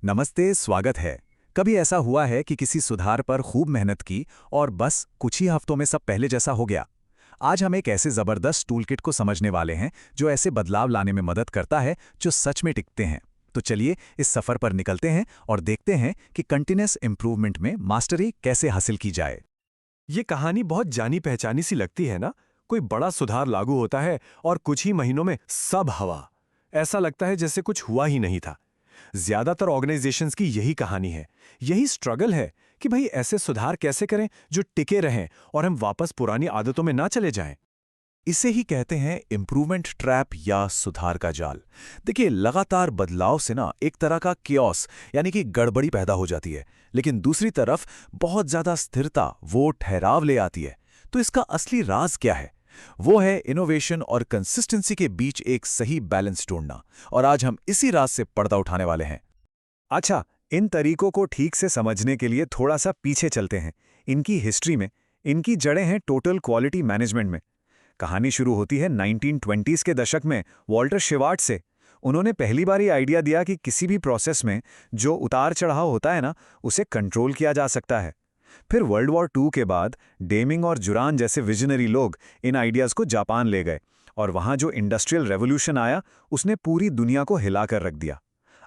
नमस्ते, स्वागत है। कभी ऐसा हुआ है कि किसी सुधार पर खूब मेहनत की और बस कुछ ही हफ्तों में सब पहले जैसा हो गया। आज हम एक ऐसे जबरदस्त टूलकिट को समझने वाले हैं जो ऐसे बदलाव लाने में मदद करता है जो सच में टिकते हैं। तो चलिए इस सफर पर निकलते हैं और देखते हैं कि कंटिन्यूअस इंप्रूवमेंट में मास्टरी कैसे हासिल की जाए। ये कहानी बहुत जानी पहचानी सी लगती है ना। कोई बड़ा सुधार लागू होता है और कुछ ही महीनों में सब हवा। ऐसा लगता है जैसे कुछ हुआ ही नहीं था। ज्यादातर ऑर्गेनाइजेशंस की यही कहानी है। यही स्ट्रगल है कि भाई ऐसे सुधार कैसे करें जो टिके रहें और हम वापस पुरानी आदतों में ना चले जाएं। इसे ही कहते हैं इम्प्रूवमेंट ट्रैप या सुधार का जाल। देखिए, लगातार बदलाव से ना एक तरह का कियोस यानी कि गड़बड़ी पैदा हो जाती है, लेकिन दूसरी तरफ बहुत ज्यादा स्थिरता वो ठहराव ले आती है। तो इसका असली राज क्या है? वो है इनोवेशन और कंसिस्टेंसी के बीच एक सही बैलेंस ढूंढना। और आज हम इसी राज से पर्दा उठाने वाले हैं। अच्छा, इन तरीकों को ठीक से समझने के लिए थोड़ा सा पीछे चलते हैं। इनकी हिस्ट्री में इनकी जड़ें हैं टोटल क्वालिटी मैनेजमेंट में। कहानी शुरू होती है 1920s के दशक में वॉल्टर शिवार्ट से। उन्होंने पहली बार ये आइडिया दिया कि किसी भी प्रोसेस में जो उतार चढ़ाव होता है ना, उसे कंट्रोल किया जा सकता है। फिर वर्ल्ड वॉर II के बाद डेमिंग और जुरान जैसे विजनरी लोग इन आइडियाज़ को जापान ले गए और वहाँ जो इंडस्ट्रियल रेवोल्यूशन आया उसने पूरी दुनिया को हिलाकर रख दिया।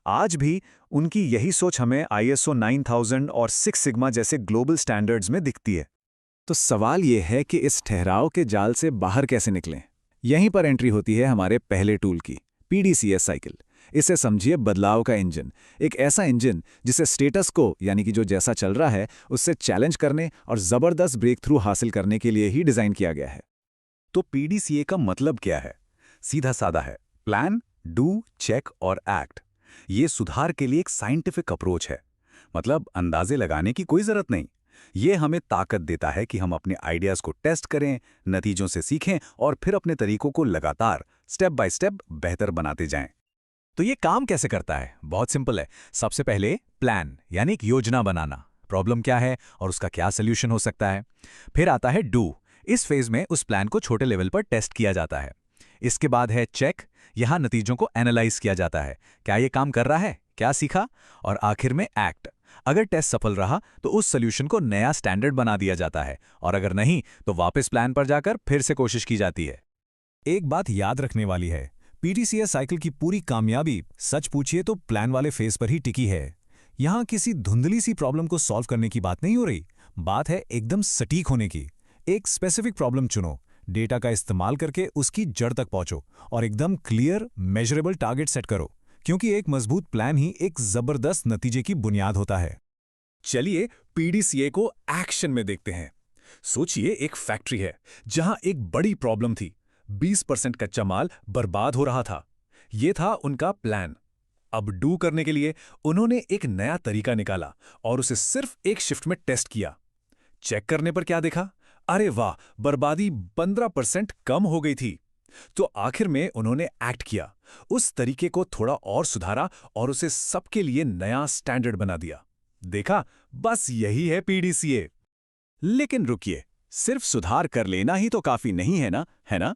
आज भी उनकी यही सोच हमें ISO 9000 और सिक्स सिग्मा जैसे ग्लोबल स्टैंडर्ड्स में दिखती है। तो सवाल ये है कि इस ठहराव के जाल से बाहर कैसे निकलें। यहीं पर एंट्री होती है हमारे पहले टूल की, PDCA साइकिल। इसे समझिए बदलाव का इंजन। एक ऐसा इंजन जिसे स्टेटस को यानी कि जो जैसा चल रहा है उससे चैलेंज करने और जबरदस्त ब्रेक थ्रू हासिल करने के लिए ही डिजाइन किया गया है। तो PDCA का मतलब क्या है? सीधा साधा है, प्लान, डू, चेक और एक्ट। ये सुधार के लिए एक साइंटिफिक अप्रोच है। मतलब अंदाजे लगाने की कोई जरूरत नहीं। ये हमें ताकत देता है कि हम अपने आइडियाज को टेस्ट करें, नतीजों से सीखें और फिर अपने तरीकों को लगातार स्टेप बाय स्टेप बेहतर बनाते जाएं। तो ये काम कैसे करता है? बहुत सिंपल है। सबसे पहले प्लान यानी एक योजना बनाना, प्रॉब्लम क्या है और उसका क्या सोल्यूशन हो सकता है। फिर आता है डू। इस फेज में उस प्लान को छोटे लेवल पर टेस्ट किया जाता है। इसके बाद है चेक। यहाँ नतीजों को एनालाइज किया जाता है, क्या ये काम कर रहा है, क्या सीखा। और आखिर में एक्ट। अगर टेस्ट सफल रहा तो उस सोल्यूशन को नया स्टैंडर्ड बना दिया जाता है और अगर नहीं तो वापस प्लान पर जाकर फिर से कोशिश की जाती है। एक बात याद रखने वाली है, PDCA साइकिल की पूरी कामयाबी सच पूछिए तो प्लान वाले फेज पर ही टिकी है। यहां किसी धुंधली सी प्रॉब्लम को सॉल्व करने की बात नहीं हो रही। बात है एकदम सटीक होने की। एक स्पेसिफिक प्रॉब्लम चुनो, डेटा का इस्तेमाल करके उसकी जड़ तक पहुंचो और एकदम क्लियर मेजरेबल टारगेट सेट करो, क्योंकि एक मजबूत प्लान ही एक जबरदस्त नतीजे की बुनियाद होता है। चलिए PDCA को एक्शन में देखते हैं। सोचिए एक फैक्ट्री है जहां एक बड़ी प्रॉब्लम थी। 20% कच्चा माल बर्बाद हो रहा था। यह था उनका प्लान। अब डू करने के लिए उन्होंने एक नया तरीका निकाला और उसे सिर्फ एक शिफ्ट में टेस्ट किया। चेक करने पर क्या देखा? अरे वाह, बर्बादी 15% कम हो गई थी। तो आखिर में उन्होंने एक्ट किया, उस तरीके को थोड़ा और सुधारा और उसे सबके लिए नया स्टैंडर्ड बना दिया। देखा, बस यही है PDCA। लेकिन रुकिए, सिर्फ सुधार कर लेना ही तो काफी नहीं है ना, है ना?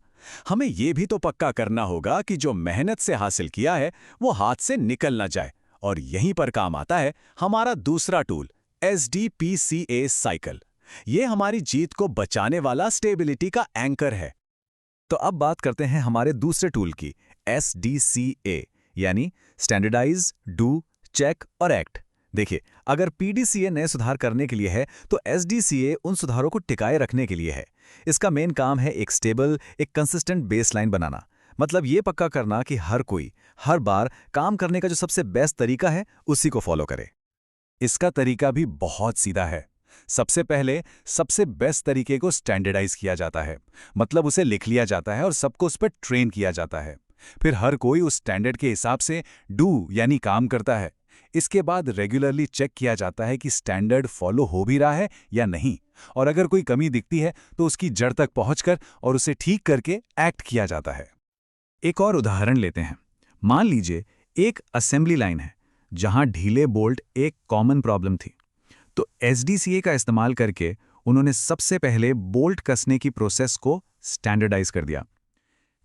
हमें यह भी तो पक्का करना होगा कि जो मेहनत से हासिल किया है वो हाथ से निकल ना जाए। और यहीं पर काम आता है हमारा दूसरा टूल, SDPCA साइकिल। ये हमारी जीत को बचाने वाला स्टेबिलिटी का एंकर है। तो अब बात करते हैं हमारे दूसरे टूल की, SDCA यानी स्टैंडर्डाइज, डू, चेक और एक्ट। देखिए, अगर PDCA नए सुधार करने के लिए है तो SDCA उन सुधारों को टिकाए रखने के लिए है। इसका मेन काम है एक स्टेबल, एक कंसिस्टेंट बेसलाइन बनाना। मतलब ये पक्का करना कि हर कोई हर बार काम करने का जो सबसे बेस्ट तरीका है उसी को फॉलो करे। इसका तरीका भी बहुत सीधा है। सबसे पहले सबसे बेस्ट तरीके को स्टैंडर्डाइज किया जाता है। मतलब उसे लिख लिया जाता है और सबको उस पर ट्रेन किया जाता है। फिर हर कोई उस स्टैंडर्ड के हिसाब से डू यानी काम करता है। इसके बाद रेगुलरली चेक किया जाता है कि स्टैंडर्ड फॉलो हो भी रहा है या नहीं, और अगर कोई कमी दिखती है तो उसकी जड़ तक पहुंचकर और उसे ठीक करके एक्ट किया जाता है। एक और उदाहरण लेते हैं। मान लीजिए एक असेंबली लाइन है जहां ढीले बोल्ट एक कॉमन प्रॉब्लम थी। तो SDCA का इस्तेमाल करके उन्होंने सबसे पहले बोल्ट कसने की प्रोसेस को स्टैंडर्डाइज कर दिया।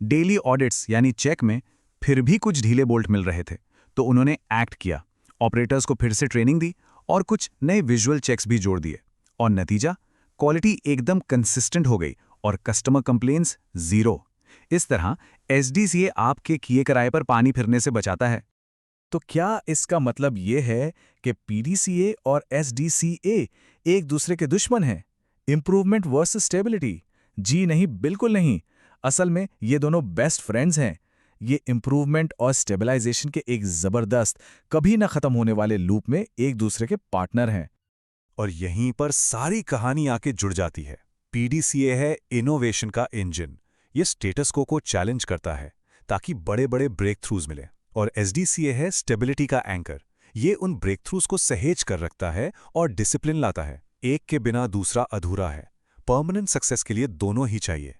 डेली ऑडिट्स यानी चेक में फिर भी कुछ ढीले बोल्ट मिल रहे थे, तो उन्होंने एक्ट किया ऑपरेटर्स को फिर से ट्रेनिंग दी और कुछ नए विजुअल चेक्स भी जोड़ दिए। और नतीजा, क्वालिटी एकदम कंसिस्टेंट हो गई और कस्टमर कंप्लेंट्स जीरो। इस तरह SDCA आपके किए कराए पर पानी फिरने से बचाता है। तो क्या इसका मतलब ये है कि PDCA और SDCA एक दूसरे के दुश्मन हैं? Improvement versus stability? जी नहीं, बिल्कुल नहीं। असल में ये दोनों बेस्ट फ्रेंड्स हैं। ये इम्प्रूवमेंट और स्टेबलाइजेशन के एक जबरदस्त, कभी न खत्म होने वाले लूप में एक दूसरे के पार्टनर हैं। और यहीं पर सारी कहानी आके जुड़ जाती है। PDCA है इनोवेशन का इंजन। ये स्टेटस को चैलेंज करता है ताकि बड़े-बड़े ब्रेक थ्रूज मिले। और SDCA है स्टेबिलिटी का एंकर। ये उन ब्रेक थ्रूज को सहेज कर रखता है और डिसिप्लिन लाता है। एक के बिना दूसरा अधूरा है। परमानेंट सक्सेस के लिए दोनों ही चाहिए।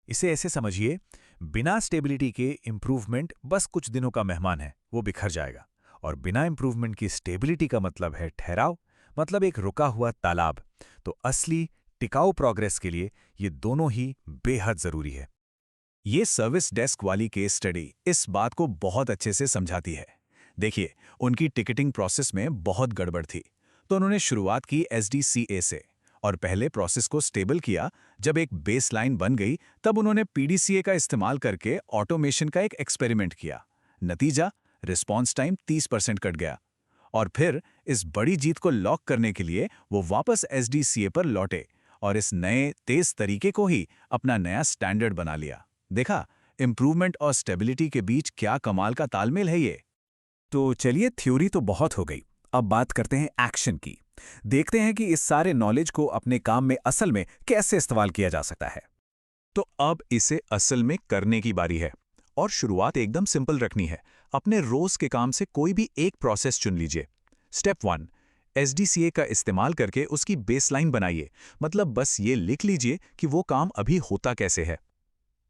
इसे ऐसे समझिए, बिना स्टेबिलिटी के इम्प्रूवमेंट बस कुछ दिनों का मेहमान है, वो बिखर जाएगा। और बिना इम्प्रूवमेंट की स्टेबिलिटी का मतलब है ठहराव, मतलब एक रुका हुआ तालाब। तो असली टिकाऊ प्रोग्रेस के लिए ये दोनों ही बेहद जरूरी है। ये सर्विस डेस्क वाली केस स्टडी इस बात को बहुत अच्छे से समझाती है। देखिए, उनकी टिकटिंग प्रोसेस में बहुत गड़बड़ थी, तो उन्होंने शुरुआत की SDCA से और पहले प्रोसेस को स्टेबल किया। जब एक बेसलाइन बन गई, तब उन्होंने PDCA का इस्तेमाल करके ऑटोमेशन का एक एक्सपेरिमेंट किया। नतीजा, रिस्पॉन्स टाइम 30% कट गया। और फिर इस बड़ी जीत को लॉक करने के लिए वो वापस SDCA पर लौटे और इस नए तेज तरीके को ही अपना नया स्टैंडर्ड बना लिया। देखा, इंप्रूवमेंट और स्टेबिलिटी के बीच क्या कमाल का तालमेल है ये। तो चलिए, थ्योरी तो बहुत हो गई। अब बात करते हैं एक्शन की। देखते हैं कि इस सारे नॉलेज को अपने काम में असल में कैसे इस्तेमाल किया जा सकता है। तो अब इसे असल में करने की बारी है और शुरुआत एकदम सिंपल रखनी है। अपने रोज के काम से कोई भी एक प्रोसेस चुन लीजिए। स्टेप 1, SDCA का इस्तेमाल करके उसकी बेसलाइन बनाइए। मतलब बस ये लिख लीजिए कि वो काम अभी होता कैसे है।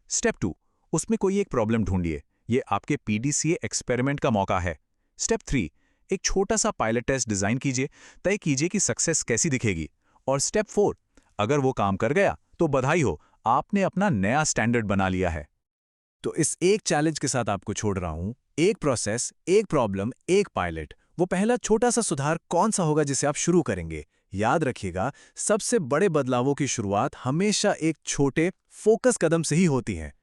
स्टेप 2, उसमें कोई एक प्रॉब्लम ढूंढिए। ये आपके PDCA एक्सपेरिमेंट का मौका है। स्टेप 3, एक छोटा सा पायलट टेस्ट डिजाइन कीजिए, तय कीजिए कि सक्सेस कैसी दिखेगी। और स्टेप 4, अगर वो काम कर गया तो बधाई हो, आपने अपना नया स्टैंडर्ड बना लिया है। तो इस एक चैलेंज के साथ आपको छोड़ रहा हूं, एक प्रोसेस, एक प्रॉब्लम, एक पायलट। वो पहला छोटा सा सुधार कौन सा होगा जिसे आप शुरू करेंगे? याद रखिएगा, सबसे बड़े बदलावों की शुरुआत हमेशा एक छोटे फोकस कदम से ही होती है।